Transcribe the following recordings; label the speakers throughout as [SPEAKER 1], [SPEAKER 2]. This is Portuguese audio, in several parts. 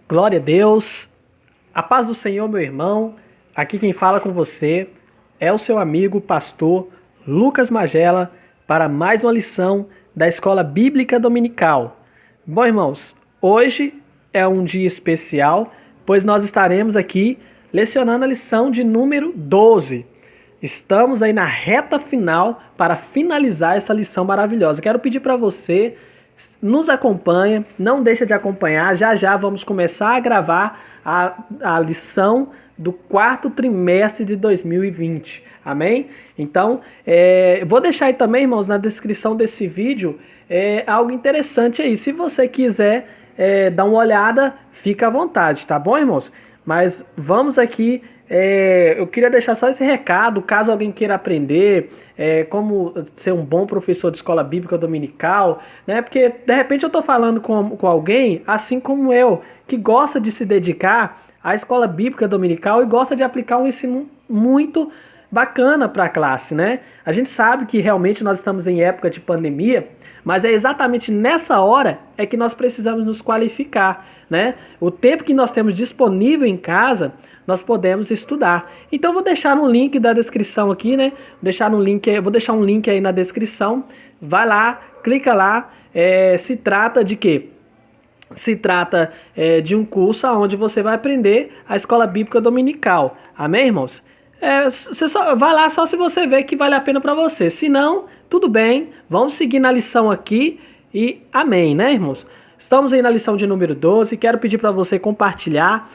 [SPEAKER 1] Glória a Deus, a paz do Senhor, meu irmão. Aqui quem fala com você é o seu amigo, pastor Lucas Magela, para mais uma lição da Escola Bíblica Dominical. Bom, irmãos, hoje é um dia especial, pois nós estaremos aqui lecionando a lição de número 12. Estamos aí na reta final para finalizar essa lição maravilhosa. Quero pedir para você, nos acompanha, não deixa de acompanhar, já vamos começar a gravar a lição do quarto trimestre de 2020, amém? Então, vou deixar aí também, irmãos, na descrição desse vídeo, algo interessante aí, se você quiser dar uma olhada, fica à vontade, tá bom, irmãos? Mas vamos aqui, eu queria deixar só esse recado, caso alguém queira aprender como ser um bom professor de escola bíblica dominical, né? Porque de repente eu estou falando com alguém, assim como eu, que gosta de se dedicar à escola bíblica dominical e gosta de aplicar um ensino muito bacana para a classe, né? A gente sabe que realmente nós estamos em época de pandemia, mas é exatamente nessa hora que nós precisamos nos qualificar, né? O tempo que nós temos disponível em casa, nós podemos estudar. Então vou deixar um link da descrição aqui, né? Vou deixar um link aí na descrição. Vai lá, clica lá. Se trata de quê? Se trata de um curso onde você vai aprender a escola bíblica dominical. Amém, irmãos? Você vai lá só se você ver que vale a pena para você. Se não, tudo bem. Vamos seguir na lição aqui e amém, né, irmãos? Estamos aí na lição de número 12. Quero pedir para você compartilhar,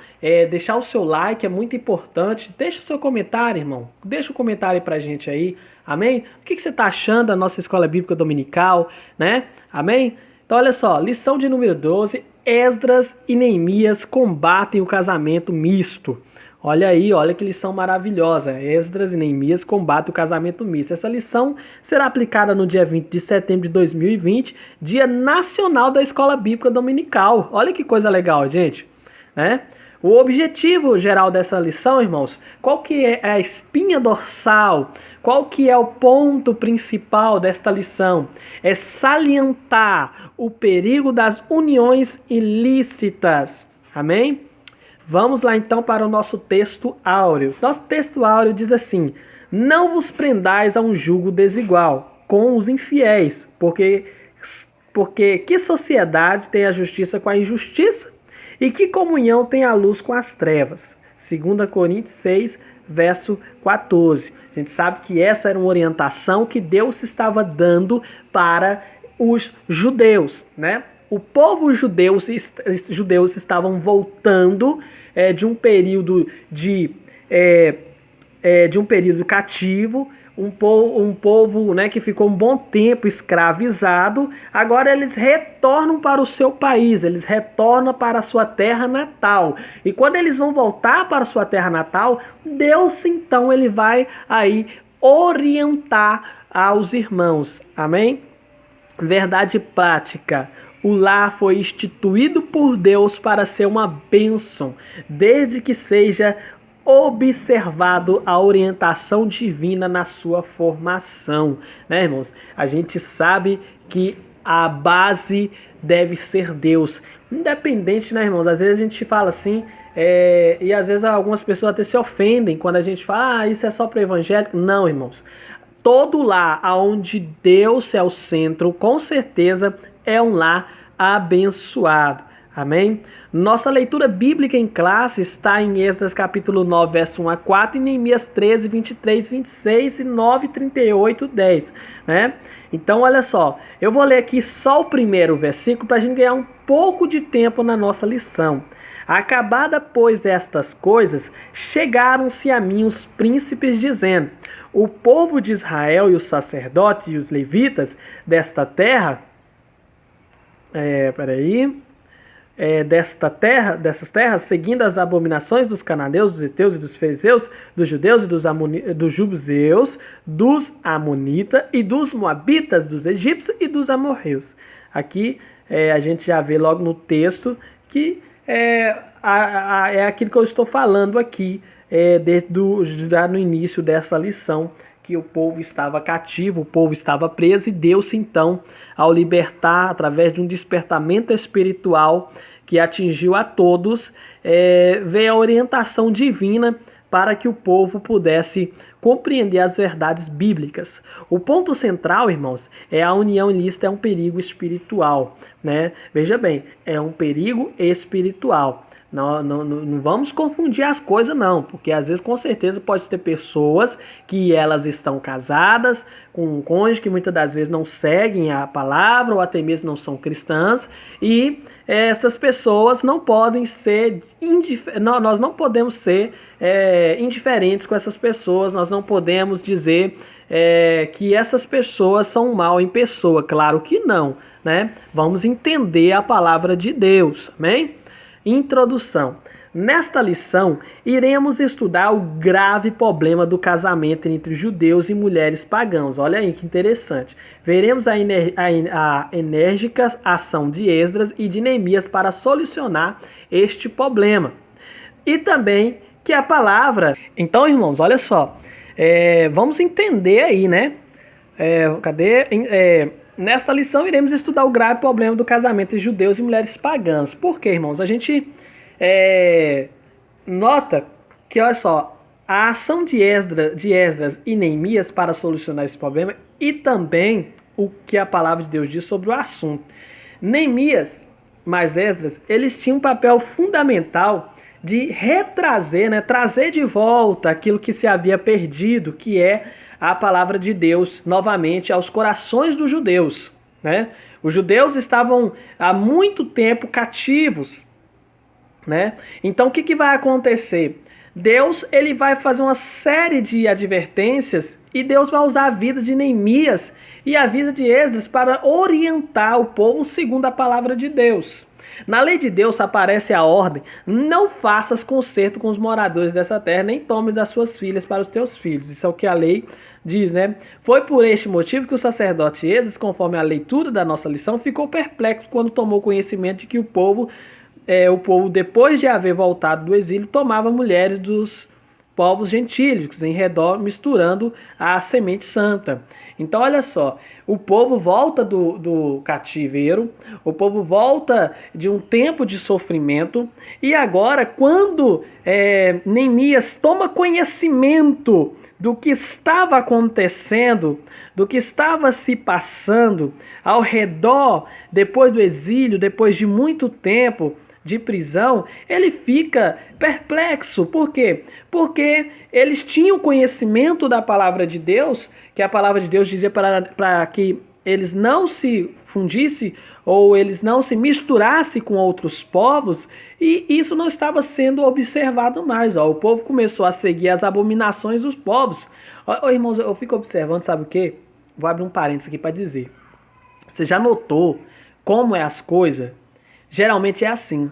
[SPEAKER 1] deixar o seu like, é muito importante. Deixa o seu comentário, irmão. Deixa um comentário aí pra gente aí. Amém? O que você está achando da nossa escola bíblica dominical, né? Amém? Então, olha só, lição de número 12, Esdras e Neemias combatem o casamento misto. Olha aí, olha que lição maravilhosa. Esdras e Neemias combatem o casamento misto. Essa lição será aplicada no dia 20 de setembro de 2020, Dia Nacional da Escola Bíblica Dominical. Olha que coisa legal, gente, né? O objetivo geral dessa lição, irmãos, qual que é a espinha dorsal? Qual que é o ponto principal desta lição? É salientar o perigo das uniões ilícitas. Amém? Vamos lá então para o nosso texto áureo. Nosso texto áureo diz assim: não vos prendais a um jugo desigual com os infiéis, porque que sociedade tem a justiça com a injustiça? E que comunhão tem a luz com as trevas? 2 Coríntios 6, verso 14. A gente sabe que essa era uma orientação que Deus estava dando para os judeus, né? O povo judeus estavam voltando de um período de um período cativo, um povo, né, que ficou um bom tempo escravizado. Agora eles retornam para o seu país, eles retornam para a sua terra natal. E quando eles vão voltar para a sua terra natal, Deus então ele vai aí orientar aos irmãos. Amém? Verdade prática. O lar foi instituído por Deus para ser uma bênção, desde que seja observado a orientação divina na sua formação, né, irmãos? A gente sabe que a base deve ser Deus, independente, né, irmãos? Às vezes a gente fala assim, e às vezes algumas pessoas até se ofendem quando a gente fala, isso é só para evangélico. Não, irmãos. Todo lar onde Deus é o centro, com certeza é um lar abençoado. Amém? Nossa leitura bíblica em classe está em Esdras capítulo 9, verso 1 a 4, e Neemias 13, 23, 26 e 9, 38, 10. Né? Então, olha só, eu vou ler aqui só o primeiro versículo para a gente ganhar um pouco de tempo na nossa lição. Acabada, pois, estas coisas, chegaram-se a mim os príncipes, dizendo: o povo de Israel e os sacerdotes e os levitas desta terra, dessas terras, seguindo as abominações dos cananeus, dos heteus e dos fariseus, dos judeus e dos jubizeus, dos amonitas e dos moabitas, dos egípcios e dos amorreus. Aqui a gente já vê logo no texto que é aquilo que eu estou falando aqui, já no início dessa lição, que o povo estava cativo, o povo estava preso, e Deus então, ao libertar, através de um despertamento espiritual, que atingiu a todos, veio a orientação divina para que o povo pudesse compreender as verdades bíblicas. O ponto central, irmãos, é a união ilícita é um perigo espiritual, né? Veja bem, é um perigo espiritual. Não vamos confundir as coisas não, porque às vezes com certeza pode ter pessoas que elas estão casadas com um cônjuge que muitas das vezes não seguem a palavra ou até mesmo não são cristãs e essas pessoas não podem ser nós não podemos ser indiferentes com essas pessoas, nós não podemos dizer que essas pessoas são mal em pessoa, claro que não, né? Vamos entender a palavra de Deus, amém? Introdução. Nesta lição, iremos estudar o grave problema do casamento entre judeus e mulheres pagãos. Olha aí que interessante. Veremos a enérgica ação de Esdras e de Neemias para solucionar este problema. E também que a palavra... Então, irmãos, olha só. Vamos entender aí, né? Nesta lição, iremos estudar o grave problema do casamento entre judeus e mulheres pagãs. Por quê, irmãos? A gente nota que, olha só, a ação de Esdras e Neemias para solucionar esse problema e também o que a palavra de Deus diz sobre o assunto. Neemias mais Esdras, eles tinham um papel fundamental de retrazer, né, trazer de volta aquilo que se havia perdido, que é a palavra de Deus novamente aos corações dos judeus, né? Os judeus estavam há muito tempo cativos, né? Então o que vai acontecer? Deus ele vai fazer uma série de advertências e Deus vai usar a vida de Neemias e a vida de Esdras para orientar o povo segundo a palavra de Deus. Na lei de Deus aparece a ordem: não faças concerto com os moradores dessa terra, nem tomes das suas filhas para os teus filhos. Isso é o que a lei diz, né? Foi por este motivo que o sacerdote Esdras, conforme a leitura da nossa lição, ficou perplexo quando tomou conhecimento de que o povo, depois de haver voltado do exílio, tomava mulheres dos povos gentílicos em redor, misturando a semente santa. Então, olha só, o povo volta do cativeiro, o povo volta de um tempo de sofrimento, e agora, quando Neemias toma conhecimento do que estava acontecendo, do que estava se passando ao redor, depois do exílio, depois de muito tempo de prisão, ele fica perplexo. Por quê? Porque eles tinham conhecimento da palavra de Deus, que a palavra de Deus dizia para que eles não se fundissem ou eles não se misturassem com outros povos, e isso não estava sendo observado mais. O povo começou a seguir as abominações dos povos. Irmãos, eu fico observando, sabe o quê? Vou abrir um parênteses aqui para dizer. Você já notou como é as coisas? Geralmente é assim.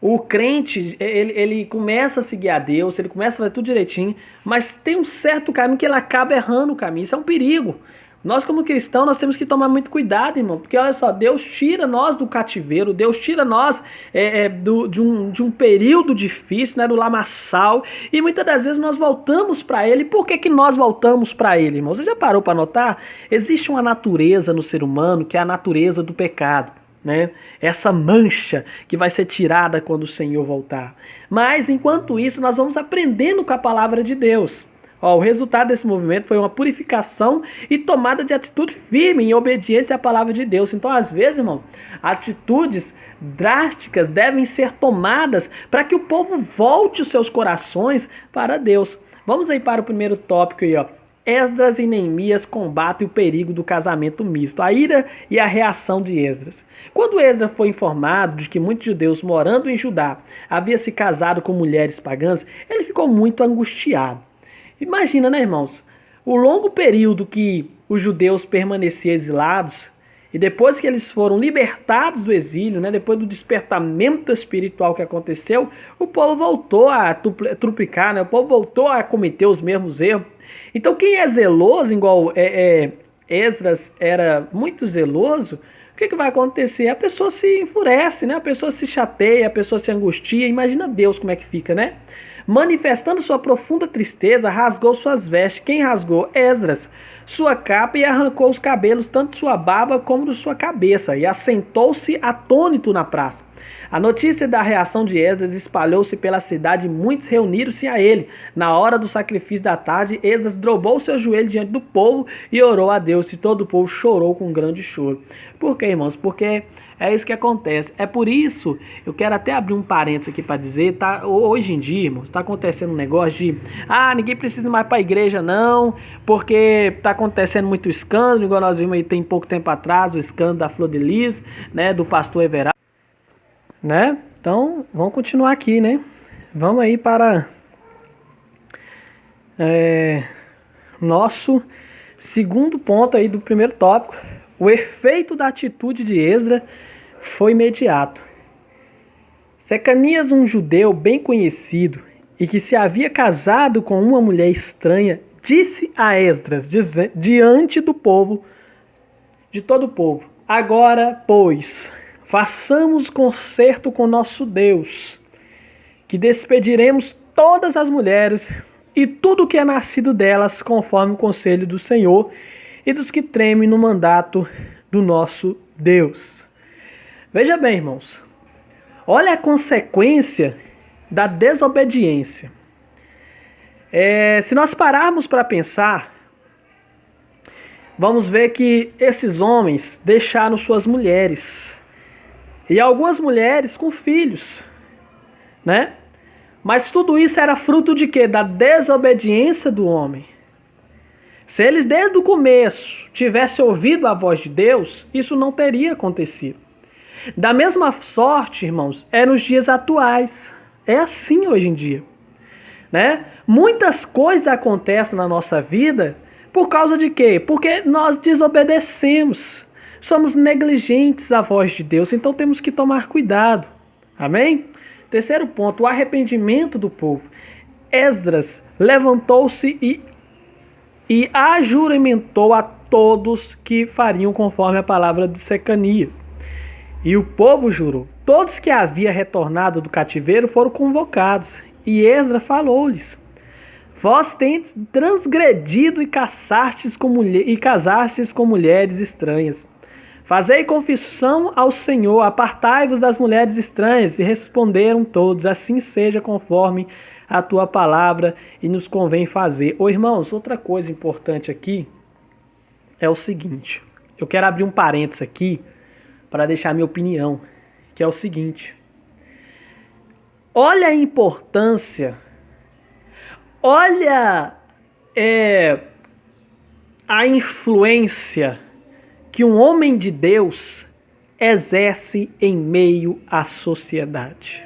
[SPEAKER 1] O crente, ele começa a seguir a Deus, ele começa a fazer tudo direitinho, mas tem um certo caminho que ele acaba errando o caminho. Isso é um perigo. Nós, como cristãos, nós temos que tomar muito cuidado, irmão, porque olha só, Deus tira nós do cativeiro, Deus tira nós de um período difícil, né, do lamaçal, e muitas das vezes nós voltamos para Ele. Por que nós voltamos para Ele, irmão? Você já parou para notar? Existe uma natureza no ser humano que é a natureza do pecado, né? Essa mancha que vai ser tirada quando o Senhor voltar. Mas, enquanto isso, nós vamos aprendendo com a palavra de Deus. O resultado desse movimento foi uma purificação e tomada de atitude firme em obediência à palavra de Deus. Então, às vezes, irmão, atitudes drásticas devem ser tomadas para que o povo volte os seus corações para Deus. Vamos aí para o primeiro tópico aí, ó. Esdras e Neemias combatem o perigo do casamento misto, a ira e a reação de Esdras. Quando Esdras foi informado de que muitos judeus morando em Judá haviam se casado com mulheres pagãs, ele ficou muito angustiado. Imagina, né, irmãos, o longo período que os judeus permaneciam exilados e depois que eles foram libertados do exílio, né, depois do despertamento espiritual que aconteceu, o povo voltou a truplicar, né, o povo voltou a cometer os mesmos erros. Então quem é zeloso, igual Esdras era muito zeloso, o que vai acontecer? A pessoa se enfurece, né? A pessoa se chateia, a pessoa se angustia. Imagina Deus como é que fica, né? manifestando sua profunda tristeza, rasgou suas vestes. Quem rasgou? Esdras, sua capa, e arrancou os cabelos, tanto de sua barba como de sua cabeça, e assentou-se atônito na praça. A notícia da reação de Esdras espalhou-se pela cidade e muitos reuniram-se a ele. Na hora do sacrifício da tarde, Esdras dobrou seu joelho diante do povo e orou a Deus, e todo o povo chorou com grande choro. Por quê, irmãos? Porque é isso que acontece. É por isso, eu quero até abrir um parênteses aqui para dizer, tá? Hoje em dia, irmãos, está acontecendo um negócio de, ninguém precisa mais para a igreja não, porque está acontecendo muito escândalo, igual nós vimos aí tem pouco tempo atrás, o escândalo da Flor de Lis, né, do pastor Everardo, né? Então, vamos continuar aqui, né? Vamos aí para nosso segundo ponto aí do primeiro tópico. O efeito da atitude de Esdras foi imediato. Secanias, um judeu bem conhecido e que se havia casado com uma mulher estranha, disse a Esdras, diante do povo, de todo o povo: agora, pois, façamos concerto com nosso Deus, que despediremos todas as mulheres e tudo que é nascido delas, conforme o conselho do Senhor e dos que tremem no mandato do nosso Deus. Veja bem, irmãos, olha a consequência da desobediência. Se nós pararmos para pensar, vamos ver que esses homens deixaram suas mulheres, e algumas mulheres com filhos, né? Mas tudo isso era fruto de quê? Da desobediência do homem. Se eles desde o começo tivessem ouvido a voz de Deus, isso não teria acontecido. Da mesma sorte, irmãos, é nos dias atuais. É assim hoje em dia, né? Muitas coisas acontecem na nossa vida por causa de quê? Porque nós desobedecemos. Somos negligentes à voz de Deus, então temos que tomar cuidado. Amém? Terceiro ponto, o arrependimento do povo. Esdras levantou-se e ajuramentou a todos que fariam conforme a palavra de Secanias. E o povo jurou. Todos que havia retornado do cativeiro foram convocados. E Esdras falou-lhes: vós tendes transgredido e casastes com mulheres estranhas. Fazei confissão ao Senhor, apartai-vos das mulheres estranhas. E responderam todos: assim seja conforme a tua palavra, e nos convém fazer. Irmãos, outra coisa importante aqui é o seguinte. Eu quero abrir um parênteses aqui para deixar minha opinião, que é o seguinte. Olha a importância, olha a influência que um homem de Deus exerce em meio à sociedade.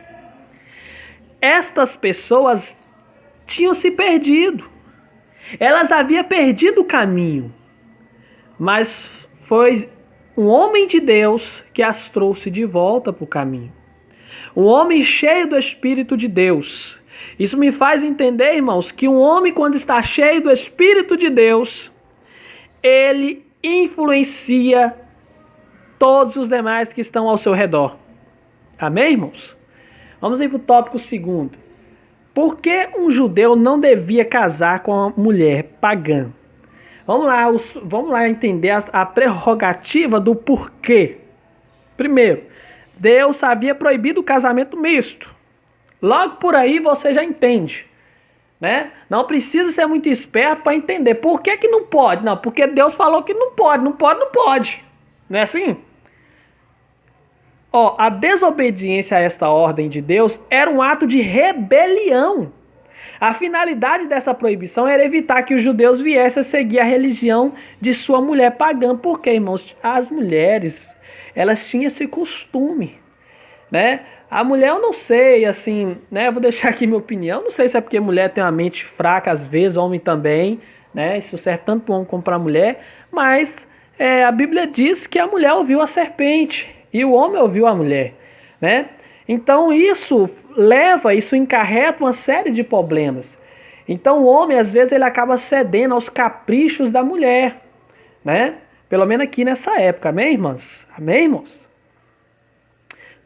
[SPEAKER 1] Estas pessoas tinham se perdido. Elas haviam perdido o caminho. Mas foi um homem de Deus que as trouxe de volta para o caminho. Um homem cheio do Espírito de Deus. Isso me faz entender, irmãos, que um homem, quando está cheio do Espírito de Deus, ele influencia todos os demais que estão ao seu redor. Amém, irmãos? Vamos ir para o tópico segundo. Por que um judeu não devia casar com uma mulher pagã? Vamos lá entender a prerrogativa do porquê. Primeiro, Deus havia proibido o casamento misto. Logo por aí você já entende, né? Não precisa ser muito esperto para entender. Por que que não pode? Não, porque Deus falou que não pode. Não pode. Não é assim? A desobediência a esta ordem de Deus era um ato de rebelião. A finalidade dessa proibição era evitar que os judeus viessem a seguir a religião de sua mulher pagã. Porque, irmãos, as mulheres, elas tinham esse costume, né? A mulher, eu não sei, assim, né? Eu vou deixar aqui minha opinião. Não sei se é porque mulher tem uma mente fraca, às vezes, homem também, né? Isso serve tanto para o homem como para a mulher. Mas a Bíblia diz que a mulher ouviu a serpente e o homem ouviu a mulher, né? Então isso encarreta uma série de problemas. Então o homem, às vezes, ele acaba cedendo aos caprichos da mulher, né? Pelo menos aqui nessa época, amém, irmãs? Amém, irmãos?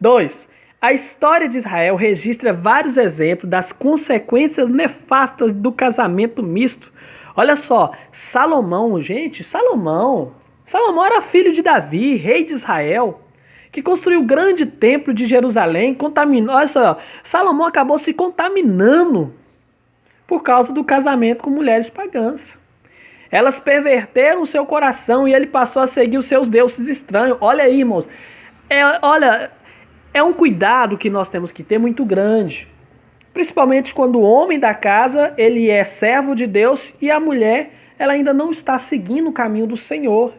[SPEAKER 1] 2. A história de Israel registra vários exemplos das consequências nefastas do casamento misto. Olha só, Salomão, gente, Salomão era filho de Davi, rei de Israel, que construiu o grande templo de Jerusalém, contaminou. Olha só, Salomão acabou se contaminando por causa do casamento com mulheres pagãs. Elas perverteram o seu coração e ele passou a seguir os seus deuses estranhos. Olha aí, irmãos. É um cuidado que nós temos que ter muito grande. Principalmente quando o homem da casa, ele é servo de Deus e a mulher, ela ainda não está seguindo o caminho do Senhor,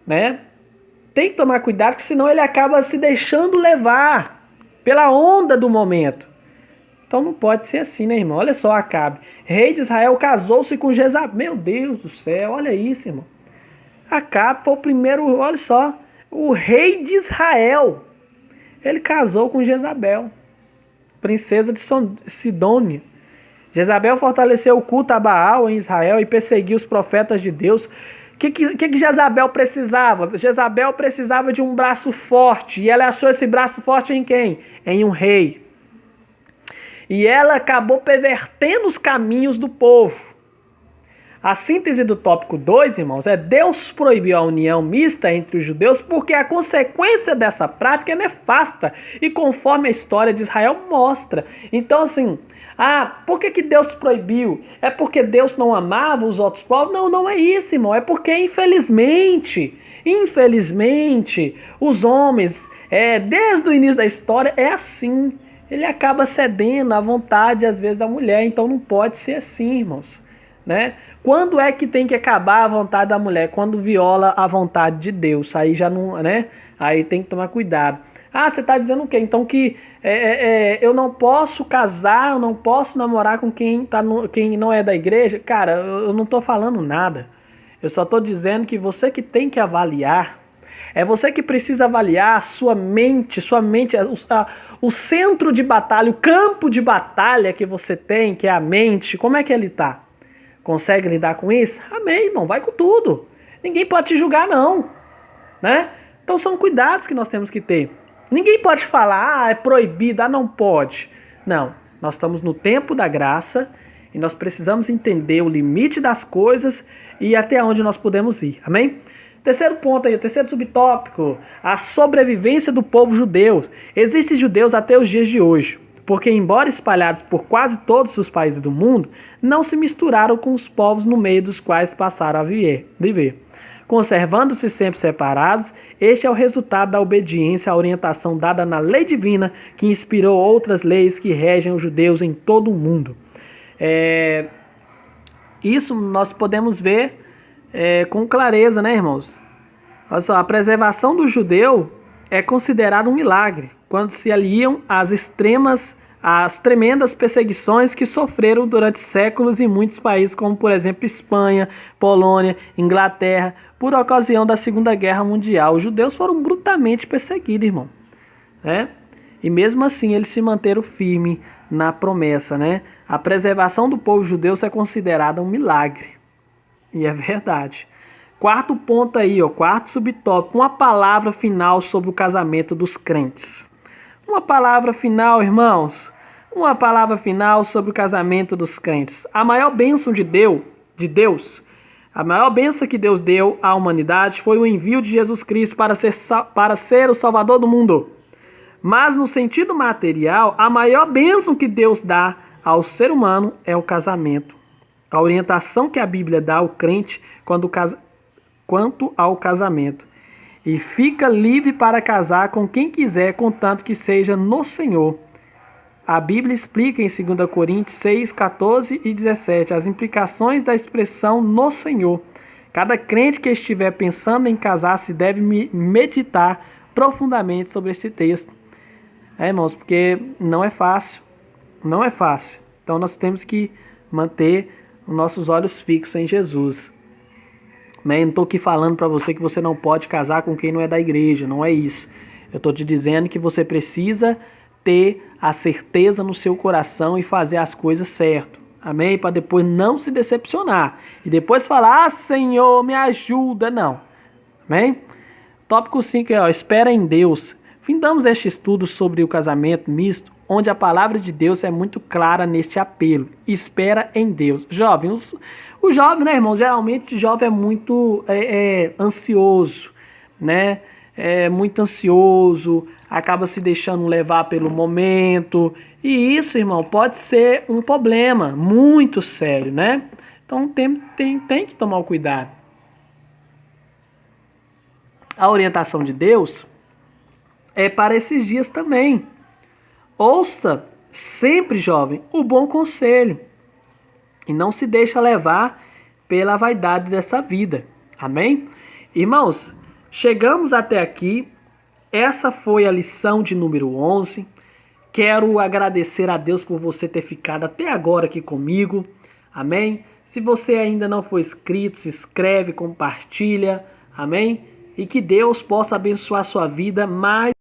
[SPEAKER 1] né? Tem que tomar cuidado, porque senão ele acaba se deixando levar pela onda do momento. Então não pode ser assim, né, irmão? Olha só Acabe. Rei de Israel casou-se com Jezabel. Meu Deus do céu, olha isso, irmão. Acabe foi o primeiro, olha só, o rei de Israel. Ele casou com Jezabel, princesa de Sidônia. Jezabel fortaleceu o culto a Baal em Israel e perseguiu os profetas de Deus. O que Jezabel precisava? Jezabel precisava de um braço forte. E ela achou esse braço forte em quem? Em um rei. E ela acabou pervertendo os caminhos do povo. A síntese do tópico 2, irmãos, é Deus proibiu a união mista entre os judeus porque a consequência dessa prática é nefasta e conforme a história de Israel mostra. Então, assim, por que Deus proibiu? É porque Deus não amava os outros povos? Não, não é isso, irmão. É porque, infelizmente, os homens, desde o início da história, é assim. Ele acaba cedendo à vontade, às vezes, da mulher. Então, não pode ser assim, irmãos, né? Quando é que tem que acabar a vontade da mulher? Quando viola a vontade de Deus. Aí já não, né? Aí tem que tomar cuidado. Você está dizendo o quê? Então que eu não posso casar, eu não posso namorar com quem não é da igreja? Cara, eu não estou falando nada. Eu só estou dizendo que você que tem que avaliar, é você que precisa avaliar a sua mente, o centro de batalha, o campo de batalha que você tem, que é a mente, como é que ele está? Consegue lidar com isso? Amém, irmão, vai com tudo. Ninguém pode te julgar, não, né? Então são cuidados que nós temos que ter. Ninguém pode falar, é proibido, não pode. Não, nós estamos no tempo da graça e nós precisamos entender o limite das coisas e até onde nós podemos ir, amém? Terceiro ponto aí, o terceiro subtópico, a sobrevivência do povo judeu. Existem judeus até os dias de hoje, porque embora espalhados por quase todos os países do mundo, não se misturaram com os povos no meio dos quais passaram a viver. Conservando-se sempre separados, este é o resultado da obediência à orientação dada na lei divina que inspirou outras leis que regem os judeus em todo o mundo. Isso nós podemos ver com clareza, né, irmãos? Olha só, a preservação do judeu é considerada um milagre quando se aliam às tremendas perseguições que sofreram durante séculos em muitos países, como por exemplo Espanha, Polônia, Inglaterra, por ocasião da Segunda Guerra Mundial. Os judeus foram brutalmente perseguidos, irmão, né? E mesmo assim eles se manteram firmes na promessa, né? A preservação do povo judeu é considerada um milagre. E é verdade. Quarto ponto aí, quarto subtópico, uma palavra final sobre o casamento dos crentes. Uma palavra final, irmãos. Uma palavra final sobre o casamento dos crentes. A maior bênção de Deus, a maior bênção que Deus deu à humanidade foi o envio de Jesus Cristo para ser o Salvador do mundo. Mas no sentido material, a maior bênção que Deus dá ao ser humano é o casamento. A orientação que a Bíblia dá ao crente quanto ao casamento. E fica livre para casar com quem quiser, contanto que seja no Senhor. A Bíblia explica em 2 Coríntios 6, 14 e 17 as implicações da expressão no Senhor. Cada crente que estiver pensando em casar-se deve meditar profundamente sobre este texto. Irmãos, porque não é fácil. Não é fácil. Então nós temos que manter os nossos olhos fixos em Jesus. Não estou aqui falando para você que você não pode casar com quem não é da igreja, não é isso. Eu estou te dizendo que você precisa ter a certeza no seu coração e fazer as coisas certo. Amém? Para depois não se decepcionar. E depois falar, Senhor, me ajuda. Não. Amém? Tópico 5 espera em Deus. Findamos este estudo sobre o casamento misto, onde a palavra de Deus é muito clara neste apelo. Espera em Deus. Jovem, o jovem, né, irmão? Geralmente o jovem é muito ansioso, né? É muito ansioso, acaba se deixando levar pelo momento. E isso, irmão, pode ser um problema muito sério, né? Então tem que tomar cuidado. A orientação de Deus é para esses dias também. Ouça sempre, jovem, o bom conselho e não se deixa levar pela vaidade dessa vida. Amém? Irmãos, chegamos até aqui. Essa foi a lição de número 11. Quero agradecer a Deus por você ter ficado até agora aqui comigo. Amém? Se você ainda não for inscrito, se inscreve, compartilha. Amém? E que Deus possa abençoar a sua vida mais